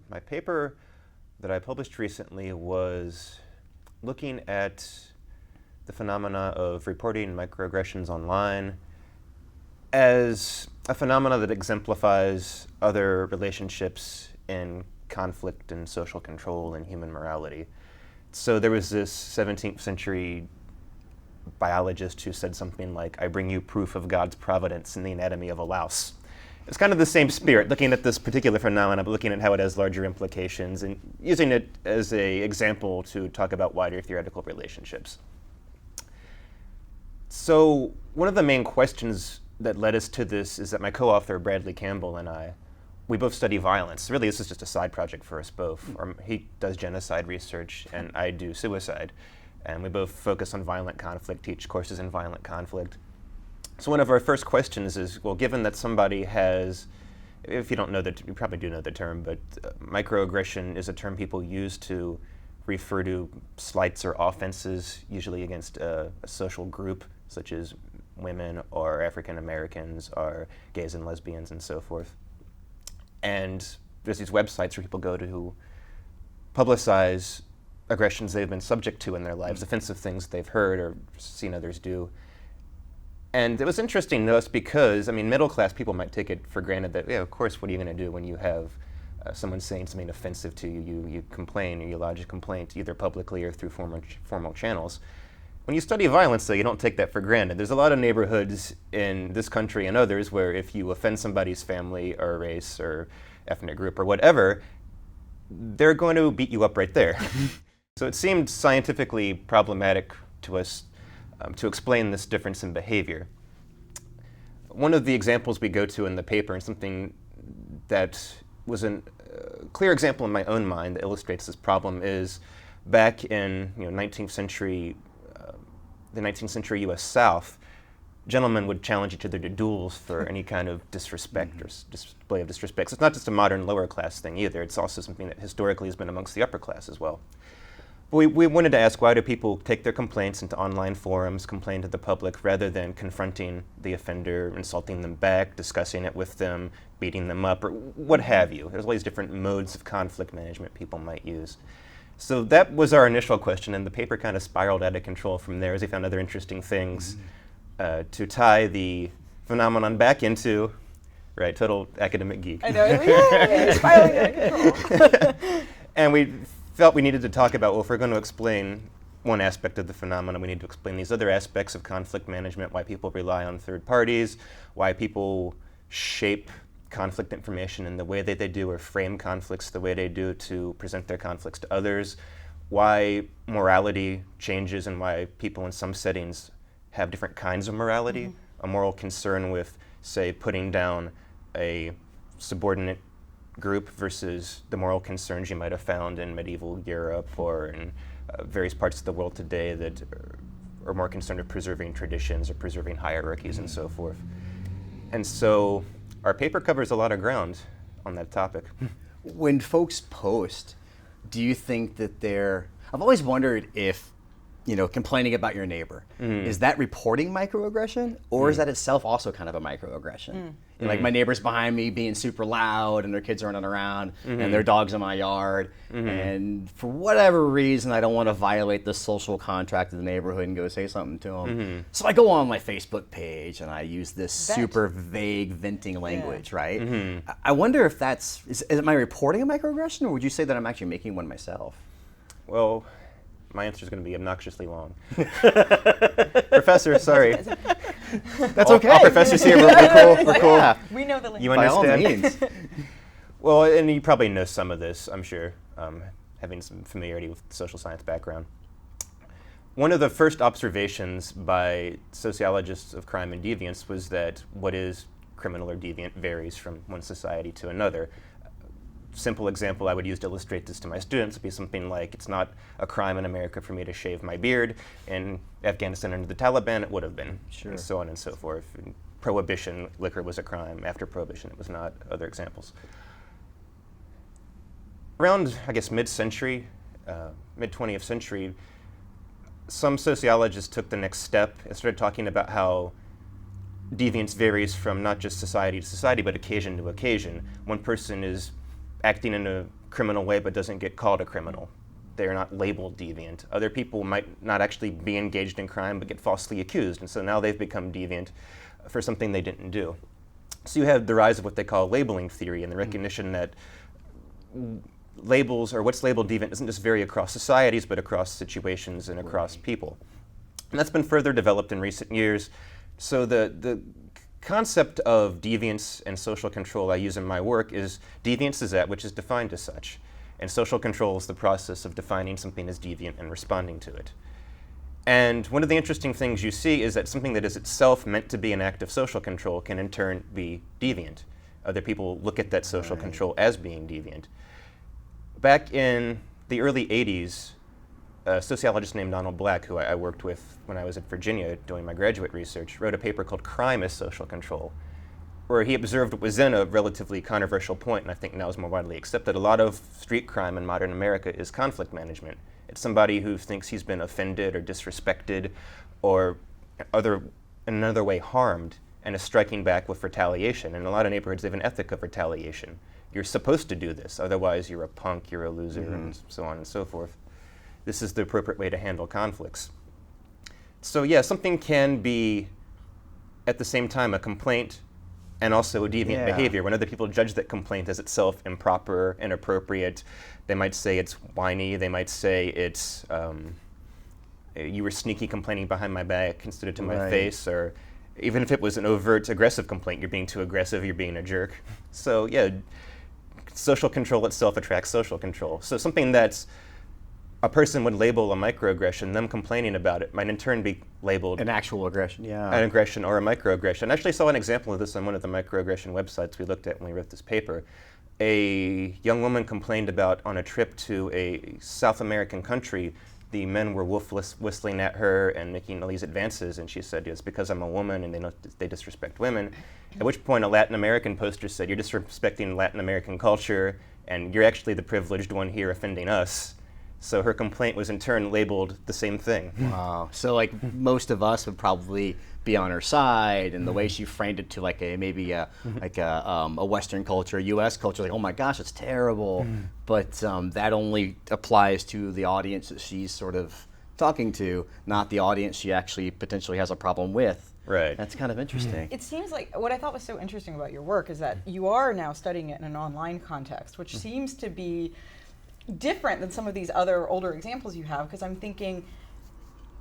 My paper that I published recently was looking at the phenomena of reporting microaggressions online as a phenomena that exemplifies other relationships in conflict and social control and human morality. So there was this 17th century biologist who said something like, "I bring you proof of God's providence in the anatomy of a louse." It's kind of the same spirit, looking at this particular phenomenon, but looking at how it has larger implications and using it as an example to talk about wider theoretical relationships. So one of the main questions that led us to this is that my co-author, Bradley Campbell, and we both study violence. Really, this is just a side project for us both. He does genocide research, and I do suicide. And we both focus on violent conflict, teach courses in violent conflict. So one of our first questions is, well, given that somebody has, if you don't know that, you probably do know the term, but microaggression is a term people use to refer to slights or offenses, usually against a social group, such as women or African Americans or gays and lesbians and so forth. And there's these websites where people go to who publicize aggressions they've been subject to in their lives, offensive things they've heard or seen others do. And it was interesting to us because, middle class people might take it for granted that, yeah, of course, what are you going to do when you have someone saying something offensive to you? You complain, or you lodge a complaint either publicly or through formal channels. When you study violence, though, you don't take that for granted. There's a lot of neighborhoods in this country and others where if you offend somebody's family or race or ethnic group or whatever, they're going to beat you up right there. So it seemed scientifically problematic to us to explain this difference in behavior. One of the examples we go to in the paper, and something that was a clear example in my own mind that illustrates this problem, is back in the 19th century U.S. South, gentlemen would challenge each other to duels for any kind of disrespect or display of disrespect. So it's not just a modern lower class thing either. It's also something that historically has been amongst the upper class as well. But we wanted to ask, why do people take their complaints into online forums, complain to the public, rather than confronting the offender, insulting them back, discussing it with them, beating them up, or what have you? There's all these different modes of conflict management people might use. So that was our initial question, and the paper kind of spiraled out of control from there as we found other interesting things to tie the phenomenon back into, right, total academic geek. I know, yay, spiraling out of control. And we felt we needed to talk about, well, if we're going to explain one aspect of the phenomenon, we need to explain these other aspects of conflict management, why people rely on third parties, why people shape conflict information in the way that they do or frame conflicts the way they do to present their conflicts to others, why morality changes and why people in some settings have different kinds of morality, a moral concern with, say, putting down a subordinate group versus the moral concerns you might have found in medieval Europe or in various parts of the world today that are more concerned with preserving traditions or preserving hierarchies and so forth. And so our paper covers a lot of ground on that topic. When folks post, do you think that I've always wondered if, complaining about your neighbor, is that reporting microaggression, or is that itself also kind of a microaggression? Like my neighbor's behind me being super loud and their kids are running around and their dog's in my yard, and for whatever reason I don't want to violate the social contract of the neighborhood and go say something to them. So I go on my Facebook page and I use this super vague venting language, right? I wonder if am I reporting a microaggression, or would you say that I'm actually making one myself? Well, my answer is going to be obnoxiously long. Professor, sorry. That's okay. All professors here, we're cool. Yeah. We know the language. You understand? By all means. Well, and you probably know some of this, I'm sure, having some familiarity with the social science background. One of the first observations by sociologists of crime and deviance was that what is criminal or deviant varies from one society to another. Simple example I would use to illustrate this to my students would be something like, it's not a crime in America for me to shave my beard. In Afghanistan under the Taliban, it would have been, and so on and so forth. In Prohibition, liquor was a crime. After Prohibition, it was not. Other examples. Around, I guess, mid-century, mid-20th century, some sociologists took the next step and started talking about how deviance varies from not just society to society, but occasion to occasion. One person is acting in a criminal way but doesn't get called a criminal. They're not labeled deviant. Other people might not actually be engaged in crime but get falsely accused, and so now they've become deviant for something they didn't do. So you have the rise of what they call labeling theory and the recognition that labels, or what's labeled deviant, doesn't just vary across societies but across situations and across people. And that's been further developed in recent years. So the concept of deviance and social control I use in my work is deviance is that which is defined as such, and social control is the process of defining something as deviant and responding to it. And one of the interesting things you see is that something that is itself meant to be an act of social control can in turn be deviant. Other people look at that social control as being deviant. Back in the early 80s, a sociologist named Donald Black, who I worked with when I was at Virginia doing my graduate research, wrote a paper called Crime as Social Control, where he observed what was then a relatively controversial point, and I think now is more widely accepted. A lot of street crime in modern America is conflict management. It's somebody who thinks he's been offended or disrespected or in another way harmed and is striking back with retaliation. In a lot of neighborhoods, they have an ethic of retaliation. You're supposed to do this, otherwise you're a punk, you're a loser, and so on and so forth. This is the appropriate way to handle conflicts. So yeah, something can be at the same time a complaint and also a deviant behavior. When other people judge that complaint as itself improper, inappropriate, they might say it's whiny, they might say it's you were sneaky complaining behind my back instead of to my face, or even if it was an overt aggressive complaint, you're being too aggressive, you're being a jerk. So yeah, social control itself attracts social control. So something that's a person would label a microaggression, them complaining about it might in turn be labeled an actual aggression, an aggression or a microaggression. I actually saw an example of this on one of the microaggression websites we looked at when we wrote this paper. A young woman complained about on a trip to a South American country, the men were whistling at her and making all these advances, and she said, it's because I'm a woman and they disrespect women. At which point a Latin American poster said, you're disrespecting Latin American culture and you're actually the privileged one here offending us. So her complaint was in turn labeled the same thing. Wow. So like most of us would probably be on her side, and the way she framed it to like maybe a Western culture, a U.S. culture, like, oh my gosh, it's terrible. But that only applies to the audience that she's sort of talking to, not the audience she actually potentially has a problem with. Right. That's kind of interesting. It seems like what I thought was so interesting about your work is that you are now studying it in an online context, which seems to be different than some of these other older examples you have, because I'm thinking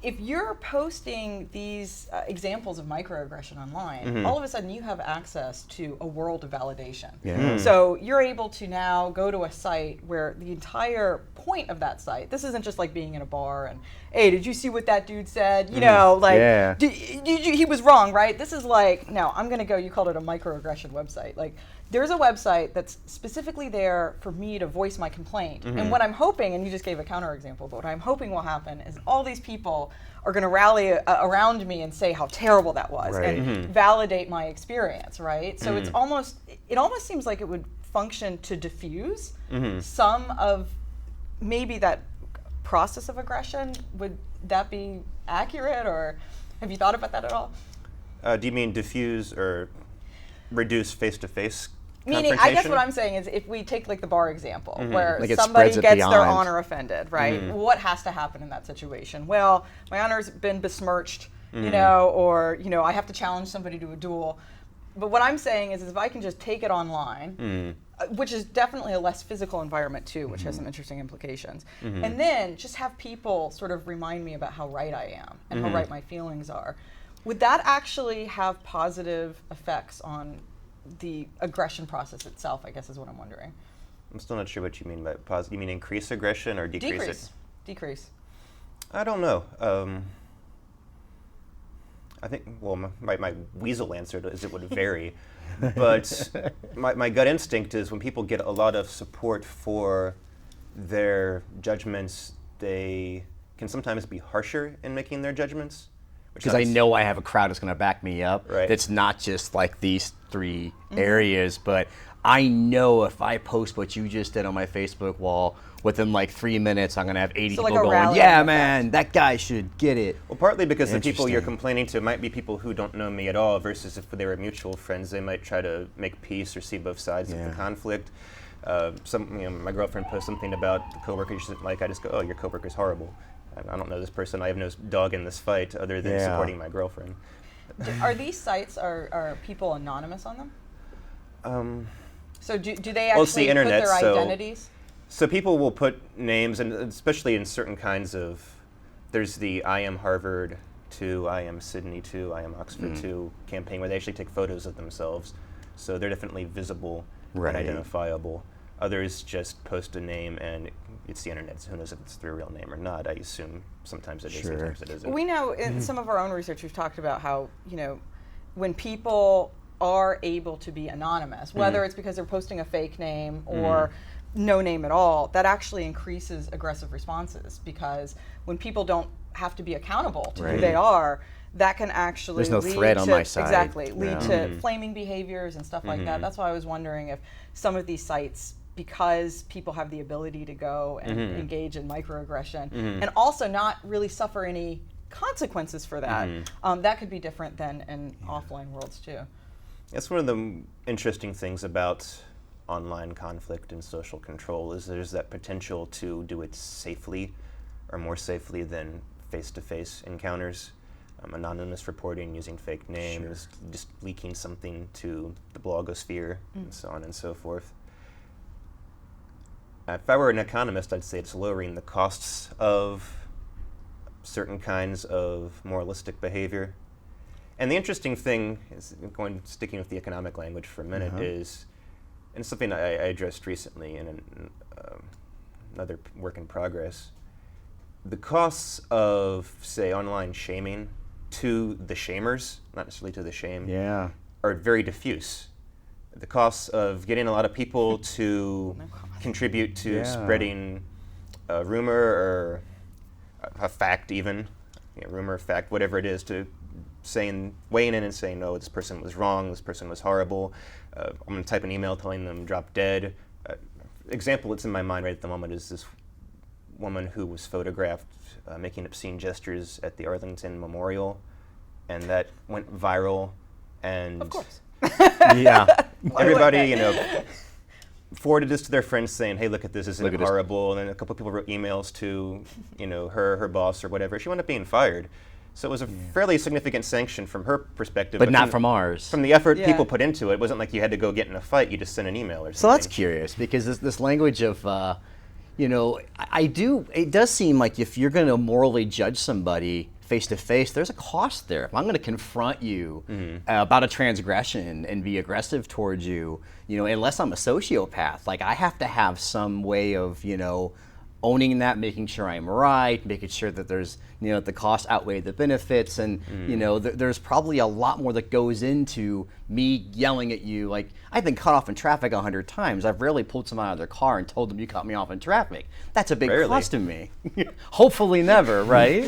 if you're posting these examples of microaggression online, all of a sudden you have access to a world of validation. So you're able to now go to a site where the entire point of that site, this isn't just like being in a bar and, hey, did you see what that dude said? You know, like, he was wrong, right? This is like, no, I'm going to go, you called it a microaggression website. Like, there's a website that's specifically there for me to voice my complaint. And what I'm hoping, and you just gave a counterexample, but what I'm hoping will happen is all these people are going to rally around me and say how terrible that was and validate my experience, right? So it almost seems like it would function to diffuse some of maybe that process of aggression. Would that be accurate, or have you thought about that at all? Do you mean diffuse or reduce face-to-face Meaning, I guess what I'm saying is, if we take like the bar example, where like somebody gets beyond their honor offended, right? What has to happen in that situation? Well, my honor's been besmirched, you know, or I have to challenge somebody to a duel. But what I'm saying is if I can just take it online, which is definitely a less physical environment too, which has some interesting implications, and then just have people sort of remind me about how right I am and how right my feelings are. Would that actually have positive effects on the aggression process itself, I guess is what I'm wondering. I'm still not sure what you mean by positive. You mean increase aggression or decrease it? Decrease. I don't know. I think, well, my weasel answer is it would vary. But my gut instinct is when people get a lot of support for their judgments, they can sometimes be harsher in making their judgments. Because I know I have a crowd that's going to back me up. Right. That's not just like these three areas, but I know if I post what you just did on my Facebook wall, within like 3 minutes, I'm going to have 80 so people like going, yeah, man, that guy should get it. Well, partly because the people you're complaining to might be people who don't know me at all, versus if they were mutual friends, they might try to make peace or see both sides of the conflict. My girlfriend posts something about the coworker she doesn't like. I just go, "Oh, your coworker's horrible. I don't know this person. I have no dog in this fight other than supporting my girlfriend." Are these sites, are people anonymous on them? So do they Well, it's actually the internet, put their so- identities? So people will put names, and especially in certain kinds of, there's the I am Harvard 2, I am Sydney 2, I am Oxford 2 campaign where they actually take photos of themselves. So they're definitely visible Right. and identifiable. Others just post a name and it's the internet, so who knows if it's their real name or not. I assume sometimes it is, Sure. sometimes it isn't. We know in some of our own research we've talked about how, when people are able to be anonymous, whether it's because they're posting a fake name or no name at all, that actually increases aggressive responses, because when people don't have to be accountable to who Right. they are, that can actually There's no lead thread to, on my side. exactly, lead Yeah. to flaming behaviors and stuff like that. That's why I was wondering if some of these sites, because people have the ability to go and engage in microaggression and also not really suffer any consequences for that, that could be different than in offline worlds too. That's one of the interesting things about online conflict and social control is there's that potential to do it safely or more safely than face-to-face encounters. Anonymous reporting using fake names, just leaking something to the blogosphere, and so on and so forth. If I were an economist, I'd say it's lowering the costs of certain kinds of moralistic behavior. And the interesting thing is, sticking with the economic language for a minute, is, and it's something I addressed recently in another work in progress, the costs of, say, online shaming to the shamers, not necessarily to the shamed, are very diffuse. The costs of getting a lot of people to contribute to spreading a rumor or a fact, even rumor, fact, whatever it is, to weighing in and saying, no, this person was wrong, this person was horrible. I'm going to type an email telling them drop dead. Example that's in my mind right at the moment is this woman who was photographed making obscene gestures at the Arlington Memorial, and that went viral. And Of course. everybody, forwarded this to their friends saying, hey, look at this, isn't Look it at this. horrible? And then a couple of people wrote emails to, her boss or whatever. She wound up being fired. So it was a fairly significant sanction from her perspective. But not from ours. From the effort Yeah. people put into it. It wasn't like you had to go get in a fight. You just sent an email or something. So that's curious, because this language of, it does seem like if you're going to morally judge somebody face to face, there's a cost there. If I'm going to confront you about a transgression and be aggressive towards you, unless I'm a sociopath, like I have to have some way of, owning that, making sure I'm right, making sure that there's, the costs outweigh the benefits, and there's probably a lot more that goes into me yelling at you. Like, I've been cut off in traffic 100 times. I've rarely pulled someone out of their car and told them you cut me off in traffic. That's a big Rarely. cost to me. Hopefully never, right?